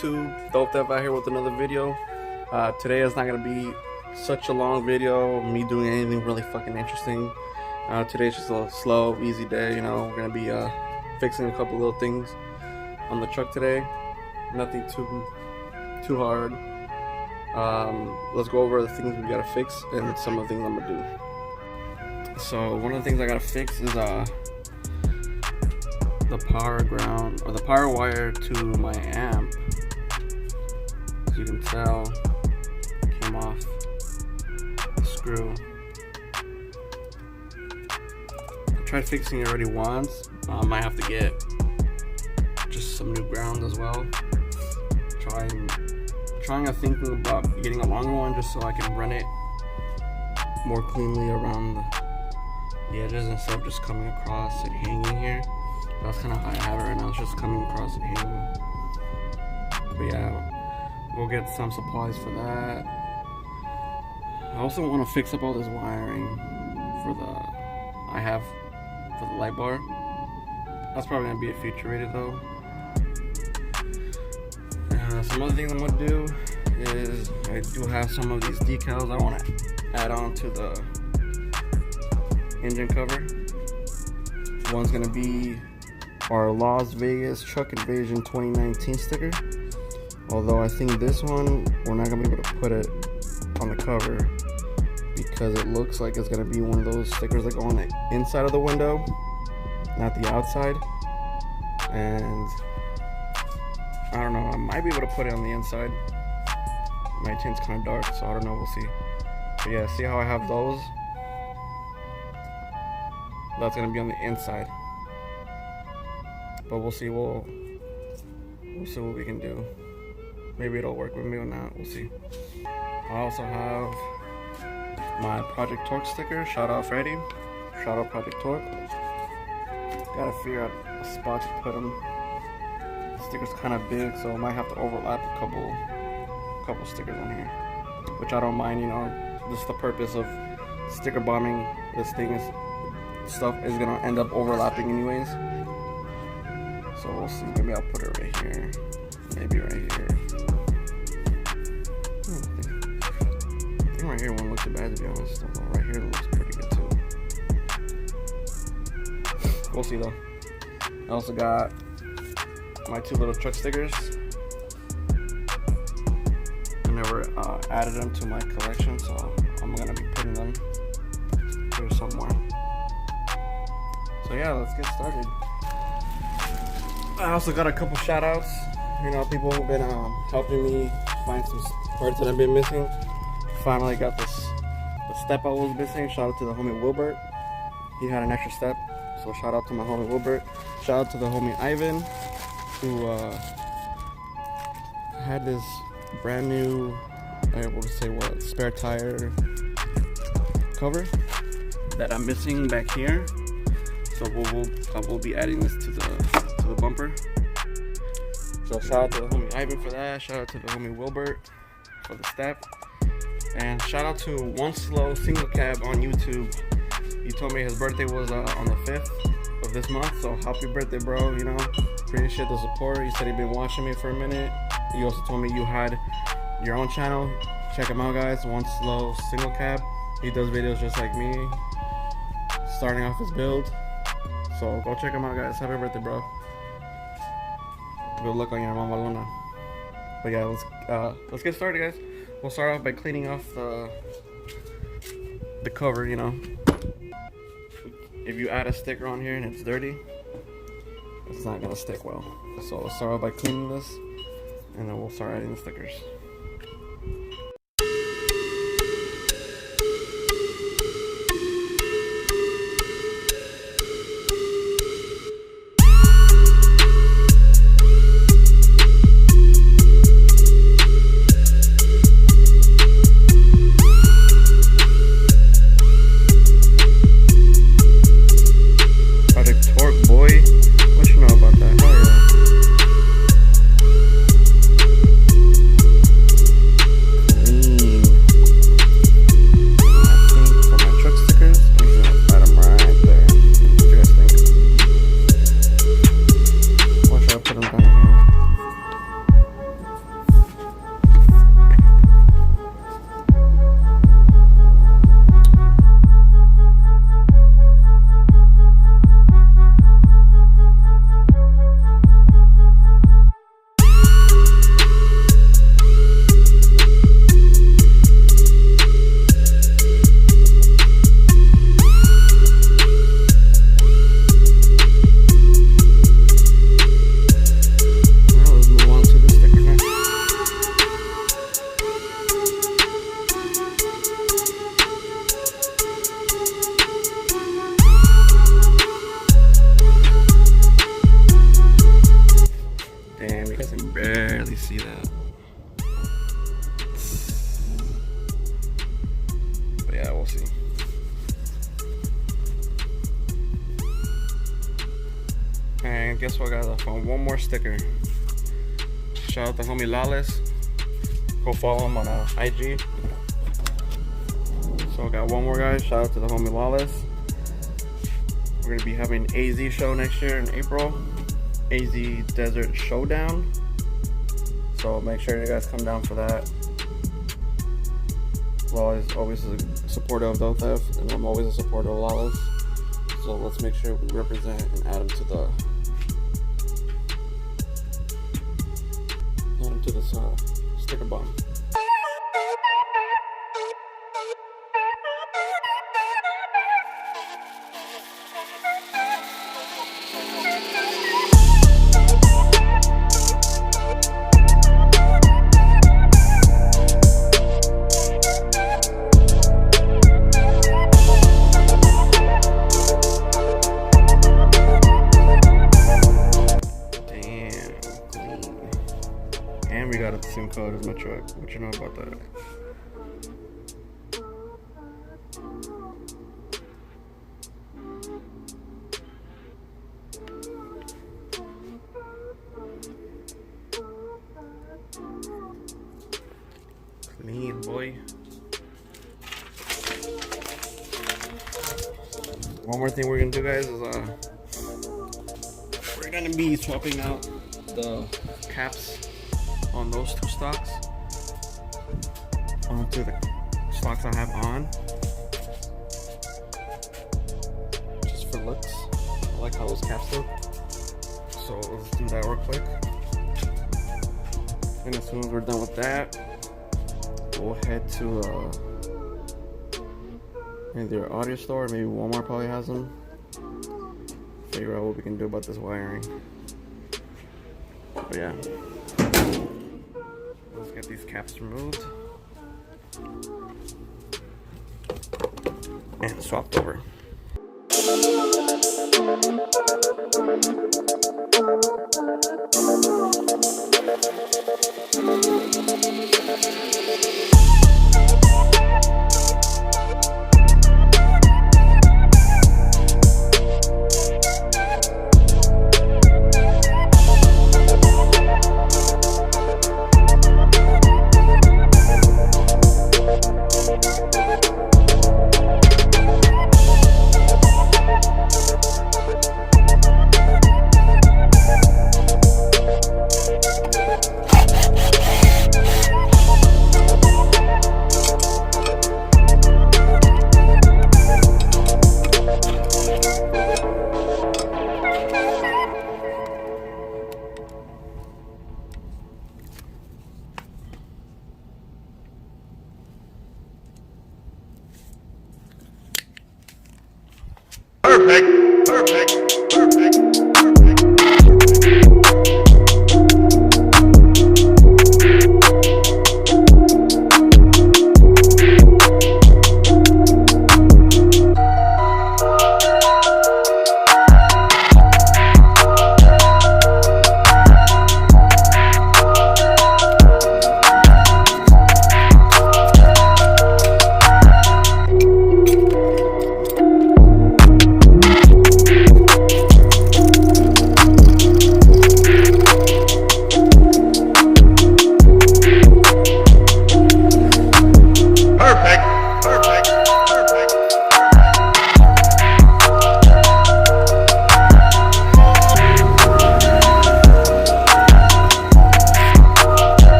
YouTube? Dope Dev out here with another video. Today is not gonna be such a long video, me doing anything really fucking interesting. Today's just a slow, easy day, you know. We're gonna be fixing a couple little things on the truck today. Nothing too hard. Let's go over the things we gotta fix and some of the things I'm gonna do. So one of the things I gotta fix is the power ground or the power wire to my amp. As you can tell, came off the screw. I tried fixing it already once. I might have to get just some new ground as well. Trying to thinking about getting a longer one just so I can run it more cleanly around the edges instead of just coming across and hanging here. That's kind of how I have it right now. It's just coming across and hanging. But yeah, we'll get some supplies for that. I also want to fix up all this wiring for the light bar. That's probably gonna be a future video though. Some other things I'm gonna do is I do have some of these decals I want to add on to the engine cover. One's gonna be our Las Vegas Truck Invasion 2019 sticker. Although I think this one we're not gonna be able to put it on the cover because it looks like it's gonna be one of those stickers that go on the inside of the window, not the outside. And I don't know, I might be able to put it on the inside. My tint's kind of dark, so I don't know, we'll see. But yeah, see how I have those? That's gonna be on the inside. But we'll see, we'll see what we can do. Maybe it'll work with me or not, we'll see. I also have my Project Torque sticker. Shout out Freddy. Shout out Project Torque. Gotta figure out a spot to put them. The sticker's kind of big, so I might have to overlap a couple stickers on here, which I don't mind. You know, this is the purpose of sticker bombing. This thing is stuff is gonna end up overlapping anyways. So we'll see. Maybe I'll put it right here. Maybe right here. I think right here won't look too bad, to be honest. Although right here looks pretty good too. We'll see though. I also got my two little truck stickers. I never added them to my collection, so I'm gonna be putting them here somewhere. So yeah, let's get started. I also got a couple shout outs. You know, people who've been helping me find some parts that I've been missing. Finally got the step I was missing. Shout out to the homie Wilbert. He had an extra step, so shout out to my homie Wilbert. Shout out to the homie Ivan, who had this brand new, I would say what, spare tire cover that I'm missing back here. So I will be adding this to the bumper. So shout out to the homie Ivan for that. Shout out to the homie Wilbert for the step. And shout out to One Slow Single Cab on YouTube. He told me his birthday was on the 5th of this month. So happy birthday, bro. You know, appreciate the support. He said he'd been watching me for a minute. He also told me you had your own channel. Check him out, guys. One Slow Single Cab. He does videos just like me, starting off his build. So go check him out, guys. Happy birthday, bro. Good luck on your mama Luna. But yeah, let's get started, guys. We'll start off by cleaning off the cover. You know, if you add a sticker on here and it's dirty, it's not gonna stick well. So let's start off by cleaning this, and then we'll start adding the stickers. guess what, guys? I found one more sticker. Shout out to homie Lawless. Go follow him on IG. So I got one more, guys. Shout out to the homie Lawless. We're gonna be having AZ show next year in April. AZ Desert Showdown. So make sure you guys come down for that. Lawless is always a supporter of No Theft, and I'm always a supporter of Lawless. So let's make sure we represent and add him to this sticker bomb. And we got the same color as my truck. What you know about that? Clean, boy. One more thing we're gonna do, guys, is we're gonna be swapping out the caps on those two stocks onto the stocks I have on, just for looks. I like how those caps look, so let's do that real quick. And as soon as we're done with that, we'll head to either an audio store or maybe Walmart probably has them. Figure out what we can do about this wiring. But yeah, let's get these caps removed and swapped over. Perfect, perfect, perfect, perfect.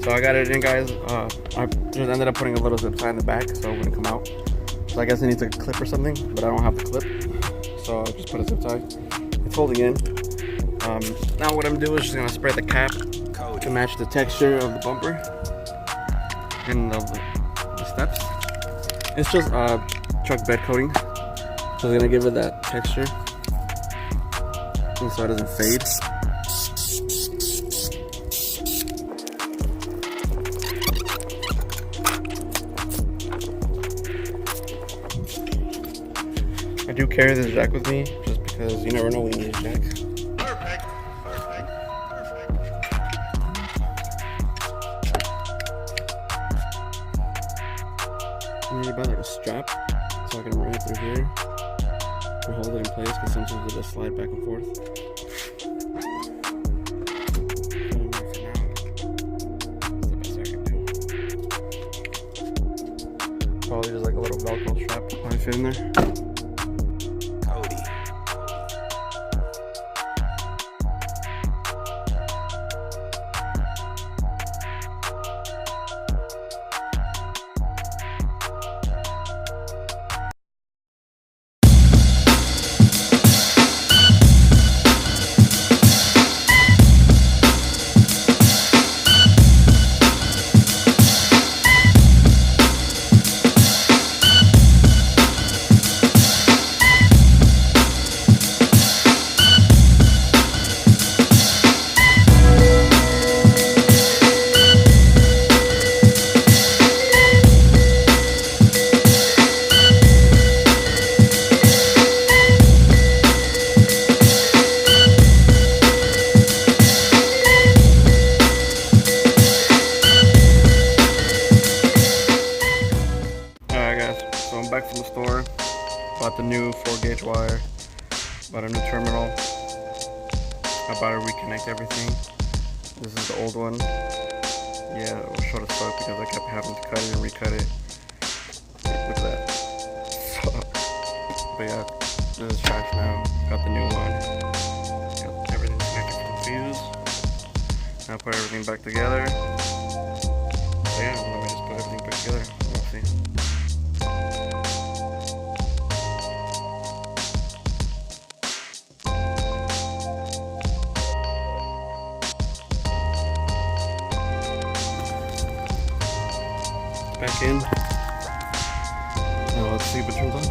So I got it in, guys. I just ended up putting a little zip tie in the back so it wouldn't come out. So I guess it needs a clip or something, but I don't have the clip. So I just put a zip tie. It's holding in. Now what I'm doing is just gonna spray the cap to match the texture of the bumper and the steps. It's just truck bed coating. So it's gonna give it that texture and so it doesn't fade. I do carry this jack with me just because you never know when you need a jack. Perfect, perfect, perfect. I need about like a strap so I can run it through here. to hold it in place because sometimes it'll just slide back and forth. Probably just like a little Velcro strap probably fit in there. Back from the store, bought the new 4-gauge wire, bought a new terminal. I bought to reconnect everything. This is the old one. Yeah, it was short as fuck because I kept having to cut it and recut it. Look at that. So, but yeah, this is trash now. Got the new one. Got everything connected from the fuse. Now put everything back together. So yeah, let me just put everything back together. We'll see. Back in. Now let's see if it turns on.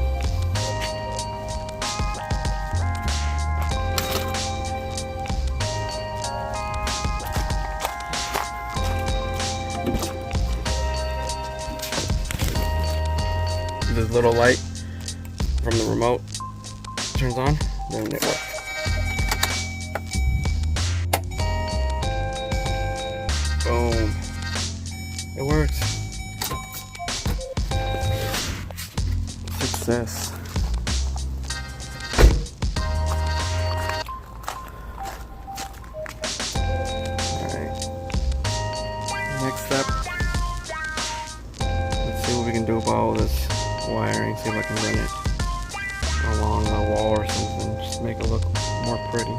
This little light from the remote turns on, then it works. Boom. It works. Success. Alright. Next step. Let's see what we can do about all this wiring. See if I can run it along the wall or something. Just make it look more pretty.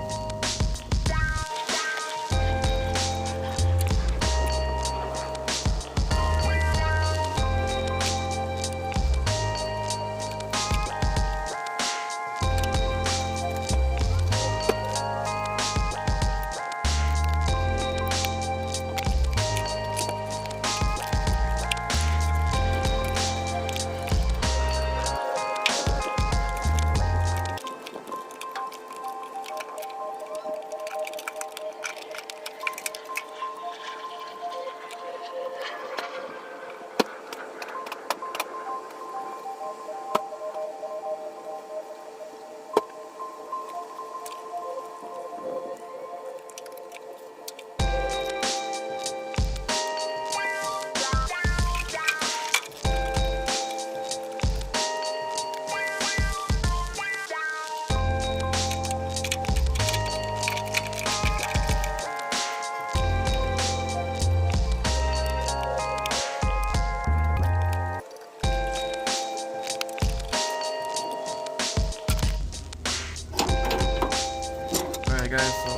Guys, so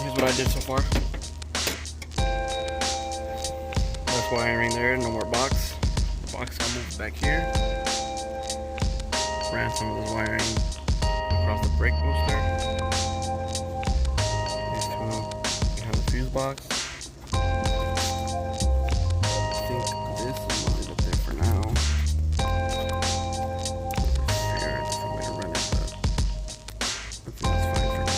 here's what I did so far. Less wiring there, no more box. The box got moved back here. Ran some of this wiring across the brake booster. These two behind the fuse box. I think this is leave it there for now. Figure out a different way to run it, but I think that's fine for now.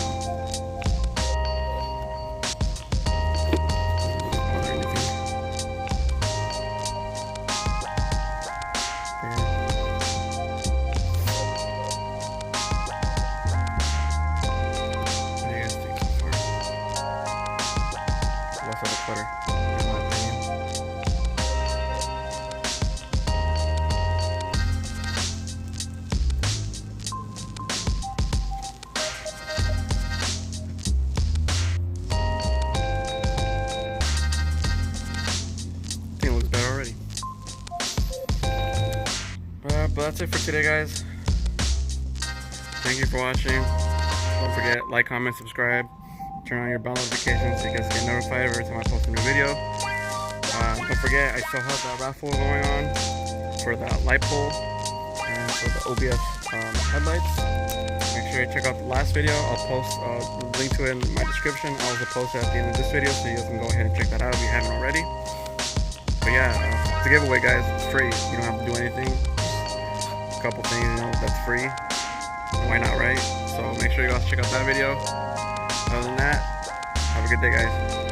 But that's it for today, guys. Thank you for watching. Don't forget, like, comment, subscribe. Turn on your bell notifications so you guys get notified every time I post a new video. Don't forget, I still have that raffle going on for that light pole and for the OBS headlights. Make sure you check out the last video. I'll post a link to it in my description. I'll also post it at the end of this video so you guys can go ahead and check that out if you haven't already. But yeah, it's a giveaway, guys. It's free. You don't have to do anything. A couple things, you know, that's free. Why not, right? So make sure you guys check out that video. Other than that, have a good day, guys.